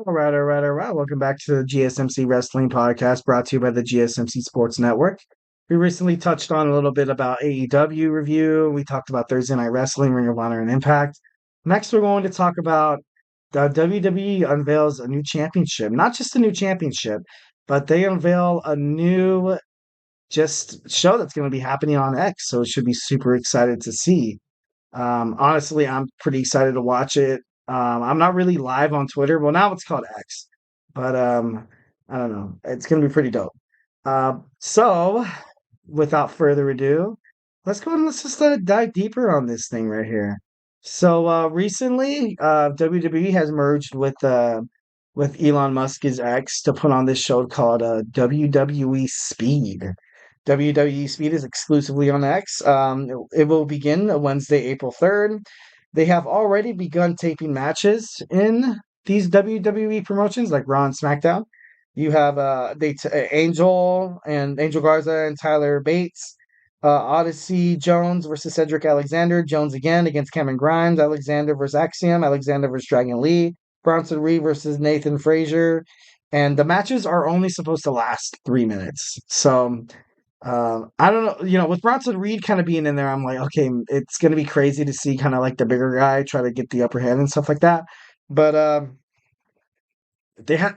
All right. Welcome back to the GSMC Wrestling Podcast brought to you by the GSMC Sports Network. We recently touched on a little bit about AEW review. We talked about Thursday Night Wrestling, Ring of Honor, and Impact. Next, we're going to talk about the WWE unveils a new championship. Not just a new championship, but they unveil a new just show that's going to be happening on X. So it should be super excited to see. Honestly, I'm pretty excited to watch it. I'm not really live on Twitter. Well, now it's called X, but I don't know. It's gonna be pretty dope. So, without further ado, let's go and let's just dive deeper on this thing right here. So, recently, WWE has merged with Elon Musk's X to put on this show called WWE Speed. WWE Speed is exclusively on X. It will begin Wednesday, April 3rd. They have already begun taping matches in these WWE promotions like Raw and SmackDown. You have Angel Garza and Tyler Bates, Odyssey Jones versus Cedric Alexander, Jones again against Cameron Grimes, Alexander versus Axiom, Alexander versus Dragon Lee, Bronson Reed versus Nathan Frazier, and the matches are only supposed to last 3 minutes. So I don't know, with Bronson Reed kind of being in there, I'm like, okay, it's gonna be crazy to see kind of like the bigger guy try to get the upper hand and stuff like that. But they have,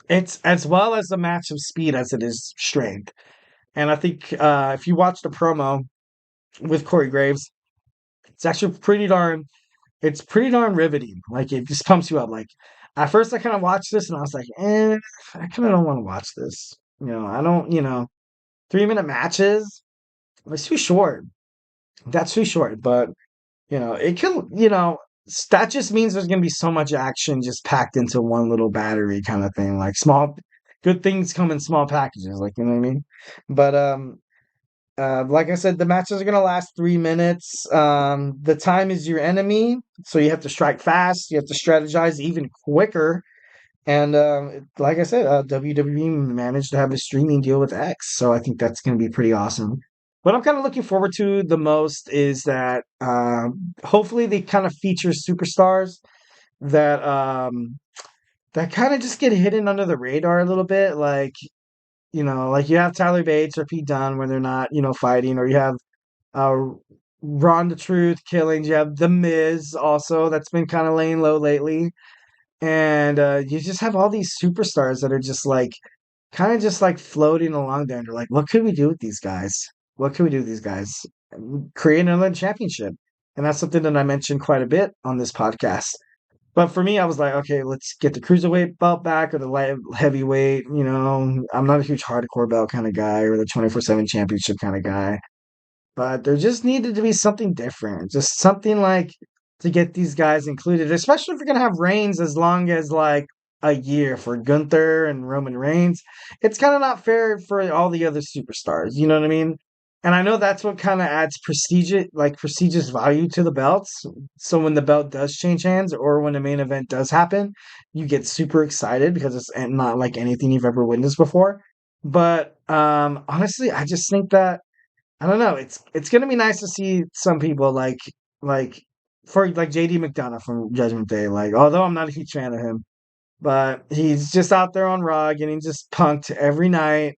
it's as well as a match of speed as it is strength. And I think if you watch the promo with Corey Graves, it's actually it's pretty darn riveting. Like it just pumps you up. Like at first, I kind of watched this and I was like, I kind of don't want to watch this. I don't. 3 minute matches. It's too short. That's too short. But it can. That just means there's gonna be so much action just packed into one little battery kind of thing. Like small, good things come in small packages. Like you know what I mean. But like I said, the matches are gonna last 3 minutes. The time is your enemy, so you have to strike fast. You have to strategize even quicker. And like I said, WWE managed to have a streaming deal with X, so I think that's going to be pretty awesome. What I'm kind of looking forward to the most is that hopefully they kind of feature superstars that that kind of just get hidden under the radar a little bit, like you have Tyler Bates or Pete Dunne when they're not fighting, or you have uh, Ron the Truth Killings. You have The Miz also that's been kind of laying low lately. And you just have all these superstars that are just like kind of just like floating along there. And they're like, what could we do with these guys? What can we do with these guys? Create another championship. And that's something that I mentioned quite a bit on this podcast. But for me, I was like, okay, let's get the cruiserweight belt back or the light heavyweight. I'm not a huge hardcore belt kind of guy or the 24/7 championship kind of guy. But there just needed to be something different, just something like to get these guys included, especially if you're gonna have Reigns as long as like a year for Gunther and Roman Reigns. It's kind of not fair for all the other superstars. You know what I mean? And I know that's what kind of adds prestigious value to the belts. So when the belt does change hands or when the main event does happen, you get super excited because it's not like anything you've ever witnessed before. But honestly, I just think that I don't know. It's gonna be nice to see some people like for like JD McDonough from Judgment Day. Like, although I'm not a huge fan of him, but he's just out there on Raw getting just punked every night.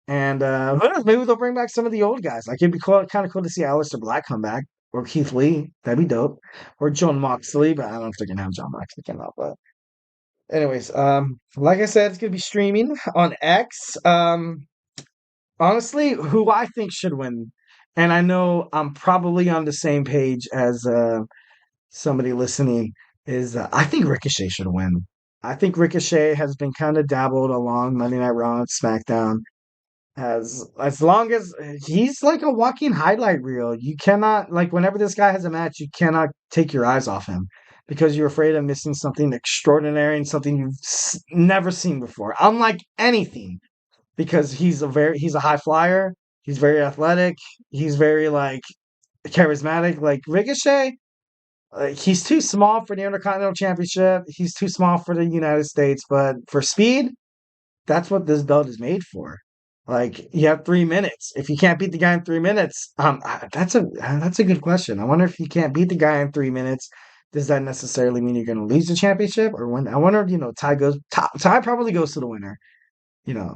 And who knows? Maybe they'll bring back some of the old guys. Like it'd be kind of cool to see Aleister Black come back or Keith Lee. That'd be dope. Or John Moxley, but I don't know if they're gonna have John Moxley come out. But anyways, like I said, it's gonna be streaming on X. Honestly, who I think should win, and I know I'm probably on the same page as somebody listening, is I think Ricochet should win. I think Ricochet has been kind of dabbled along Monday Night Raw and SmackDown as long as he's like a walking highlight reel. You cannot like whenever this guy has a match, you cannot take your eyes off him because you're afraid of missing something extraordinary and something you've never seen before. Unlike anything because he's a high flyer. He's very athletic. He's very like charismatic. Like Ricochet, he's too small for the Intercontinental Championship. He's too small for the United States. But for speed, that's what this belt is made for. Like you have 3 minutes. If you can't beat the guy in 3 minutes, that's a good question. I wonder if you can't beat the guy in 3 minutes. does that necessarily mean you're going to lose the championship or win? I wonder, tie probably goes to the winner,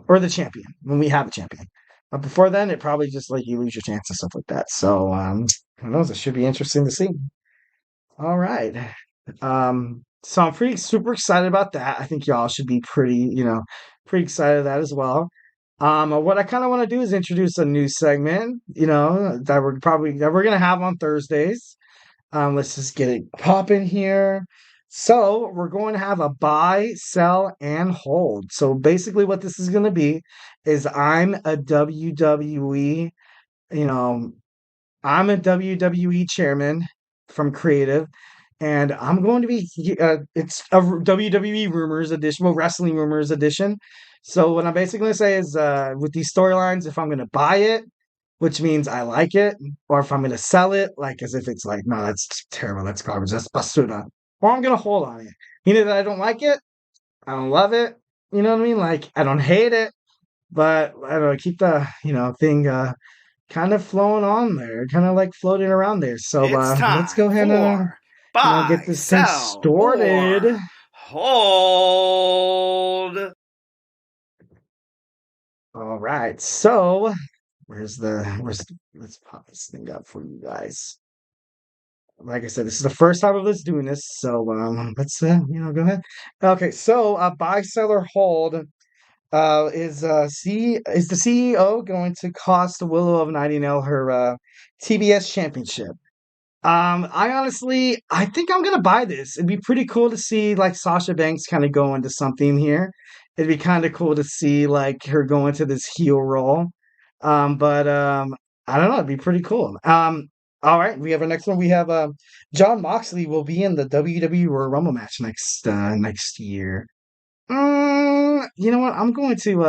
or the champion when we have a champion. But before then, it probably just like you lose your chance and stuff like that. So, who knows? It should be interesting to see. All right. So I'm pretty super excited about that. I think y'all should be pretty excited of that as well. What I kind of want to do is introduce a new segment, that we're gonna have on Thursdays. Let's just get it popping here. So we're going to have a buy, sell, and hold. So basically, what this is going to be is you know, I'm a WWE chairman from creative, and I'm going to be. It's a WWE rumors edition, well, wrestling rumors edition. So what I'm basically going to say is, with these storylines, if I'm going to buy it, which means I like it, or if I'm going to sell it, like as if it's like, no, that's terrible, that's garbage, that's basura, or I'm going to hold on it. Meaning that I don't like it, I don't love it, you know what I mean? Like, I don't hate it, but I don't know, keep the, thing kind of flowing on there, kind of like floating around there. So It's let's time go ahead and for buy, get this thing sell, started. or hold. All right, so let's pop this thing up for you guys. Like I said, this is the first time of us doing this, so let's go ahead. Okay, so buy, sell, or hold. Is the CEO going to cost Willow of Nightingale her TBS championship? I think I'm gonna buy this. It'd be pretty cool to see like Sasha Banks kind of go into something here. It'd be kind of cool to see like her go into this heel role. But I don't know. It'd be pretty cool. All right, we have our next one. We have John Moxley will be in the WWE Royal Rumble match next year. You know what? I'm going to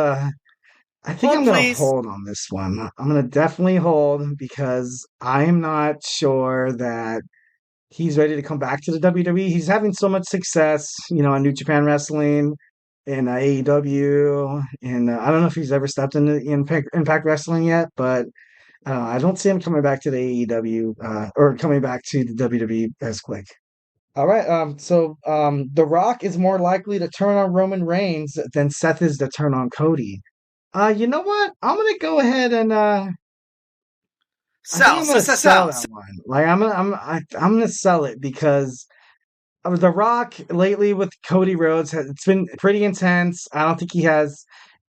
I think Hold, I'm going to please. hold on this one. I'm going to definitely hold because I'm not sure that he's ready to come back to the WWE. He's having so much success, on New Japan Wrestling and AEW, and I don't know if he's ever stepped into Impact Wrestling yet, but I don't see him coming back to the AEW or coming back to the WWE as quick. All right. The Rock is more likely to turn on Roman Reigns than Seth is to turn on Cody. You know what? I'm gonna go ahead and I think I'm gonna sell that one. Like I'm gonna sell it because The Rock lately with Cody Rhodes it's been pretty intense. I don't think he has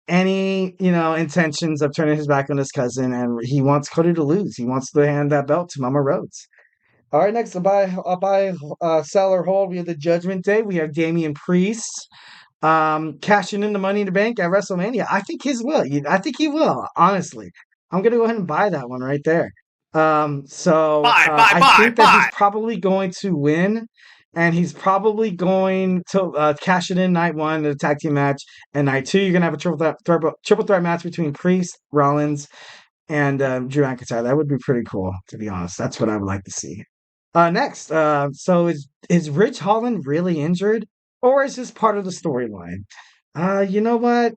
any intentions of turning his back on his cousin, and he wants Cody to lose. He wants to hand that belt to Mama Rhodes. All right, next sell or hold. We have the Judgment Day. We have Damian Priest cashing in the Money in the Bank at WrestleMania. I think I think he will. Honestly, I'm gonna go ahead and buy that one right there. I think that he's probably going to win, and he's probably going to cash it in night one, the tag team match, and night two you're gonna have a triple threat match between Priest, Rollins, and Drew McIntyre. That would be pretty cool, to be honest. That's what I would like to see. Next, so is Rich Holland really injured, or is this part of the storyline? You know what?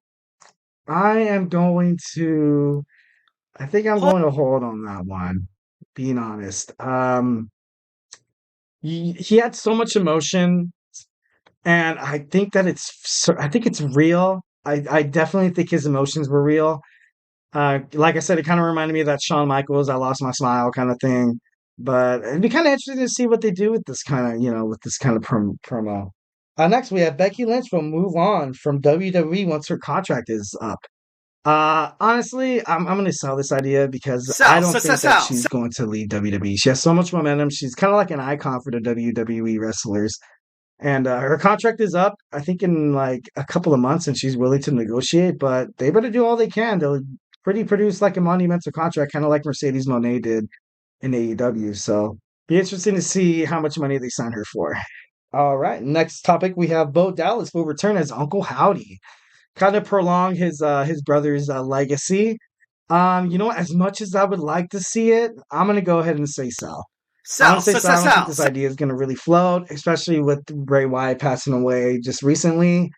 I think I'm going to hold on that one. Being honest, he had so much emotion, and I think that I think it's real. I definitely think his emotions were real. Like I said, it kind of reminded me of that Shawn Michaels "I Lost My Smile" kind of thing. But it'd be kind of interesting to see what they do with this kind of, promo. Next, we have Becky Lynch will move on from WWE once her contract is up. Honestly, I'm going to sell this idea because I don't think that she's going to leave WWE. She has so much momentum. She's kind of like an icon for the WWE wrestlers. And her contract is up, I think, in like a couple of months, and she's willing to negotiate. But they better do all they can. They'll produce like a monumental contract, kind of like Mercedes Moné did in AEW. So be interesting to see how much money they sign her for. All right, next topic we have Bo Dallas will return as Uncle Howdy, kind of prolong his brother's legacy. As much as I would like to see it, I'm gonna go ahead and say sell. I don't think this idea is going to really float, especially with Bray Wyatt passing away just recently.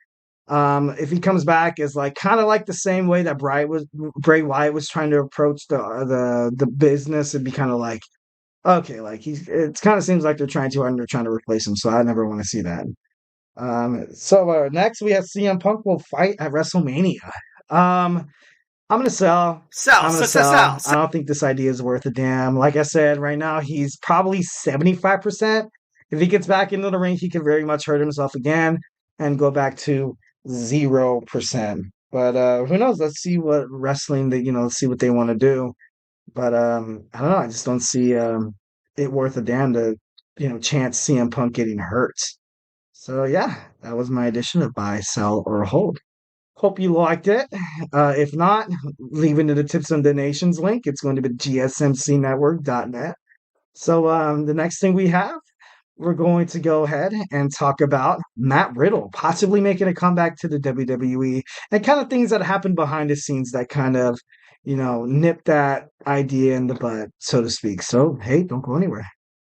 If he comes back as like kind of like the same way that Bray Wyatt was trying to approach the business, it'd be kind of like Okay, like it kind of seems like they're trying to replace him, so I never want to see that. So next we have CM Punk will fight at WrestleMania. Um, I'm gonna sell. Sell, I'm gonna sell, sell, sell, sell. I sell. don't think this idea is worth a damn. Like I said, right now he's probably 75%. If he gets back into the ring, he could very much hurt himself again and go back to 0%. But who knows? Let's see what wrestling let's see what they want to do. But I don't know. I just don't see it worth a damn to chance CM Punk getting hurt. So yeah, that was my edition of buy, sell, or hold. Hope you liked it. If not, leave into the tips and donations link. It's going to be gsmcnetwork.net. So the next thing we have, we're going to go ahead and talk about Matt Riddle possibly making a comeback to the WWE and kind of things that happened behind the scenes that kind of, nip that idea in the bud, so to speak. So, hey, don't go anywhere.